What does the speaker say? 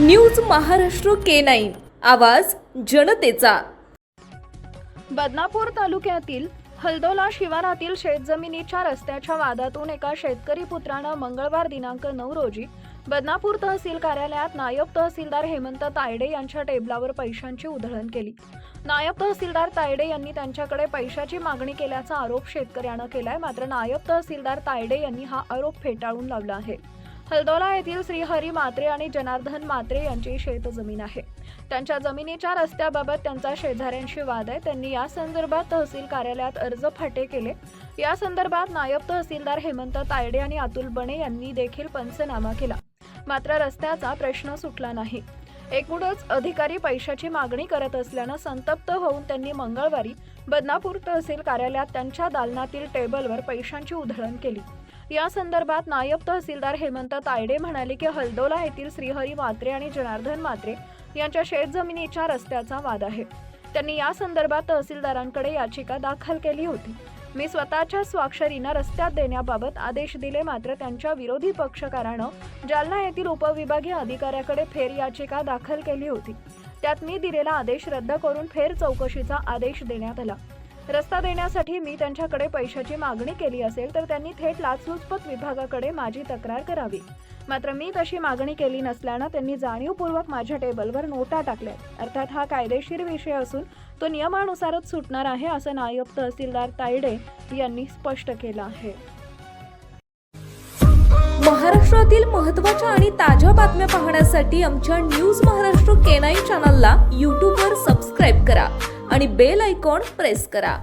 News Maharashtra K9 आवाज जनतेचा। बदनापूर तालुक्यातील हलदोला शिवारातील शेतजमिनीच्या रस्त्याच्या वादातून एका शेतकरी पुत्रानं मंगळवार दिनांक 9 रोजी बदनापूर तहसील कार्यालयात नायब तहसीलदार हेमंत तायडे यांच्या टेबलावर पैशांची उधळण केली। नायब तहसीलदार तायडे यांनी त्यांच्याकडे पैशाची मागणी केल्याचा आरोप शेतकऱ्यानं केलाय। मात्र नायब तहसीलदार तायडे यांनी हा आरोप फेटाळून लावला आहे। हलदोला येथील श्रीहरी मात्रे आणि जनार्दन मात्रे यांची शेतजमीन आहे। त्यांच्या जमिनीच्या रस्त्याबाबत त्यांचा शेजाऱ्यांशी वाद आहे। त्यांनी या संदर्भात तहसील कार्यालयात अर्ज फाटे केले। या संदर्भात नायब तहसीलदार हेमंत तायडे आणि अतुल बणे यांनी देखील पंचनामा केला, मात्र रस्त्याचा प्रश्न सुटला नाही। एकूणच अधिकारी पैशाची मागणी करत असल्याने संतप्त होऊन त्यांनी मंगळवारी बदनापूर तहसील कार्यालयात त्यांच्या दालनातील टेबलवर पैशांची उधळण केली। या संदर्भात नायब तहसीलदार हेमंत तायडे म्हणाले की हलदोला येथील श्रीहरी मात्रे आणि जनार्दन मात्रे यांच्या शेतजमिनीच्या रस्त्याचा वाद आहे। त्यांनी या संदर्भात तहसीलदारांकडे याचिका दाखल केली होती। मी स्वतःच्या स्वाक्षरीने रस्त्यात देण्याबाबत आदेश दिले, मात्र त्यांच्या विरोधी पक्षकारानं जालना येथील उपविभागीय अधिकाऱ्याकडे फेर याचिका दाखल केली होती। त्यात मी दिलेला आदेश रद्द करून फेर चौकशीचा आदेश देण्यात आला। रस्ता देण्यासाठी मी त्यांच्याकडे पैशाची मागणी केली असेल तर त्यांनी थेट लाचलुचपत विभागाकडे माझी तक्रार करावी, मात्र मी तशी मागणी केली नसल्याने त्यांनी जाणीवपूर्वक माझ्या टेबलवर नोटा टाकल्या। अर्थात हा कायदेशीर विषय असून तो नियमानुसारच सुटणार आहे, असं नायब तहसीलदार तायडे यांनी स्पष्ट केलं आहे। महाराष्ट्रातील महत्त्वाच्या आणि ताज्या बातम्या पाहण्यासाठी आमच्या न्यूज महाराष्ट्र K9 चॅनलला YouTube वर सबस्क्राइब करा आणि बेल आयकॉन प्रेस करा।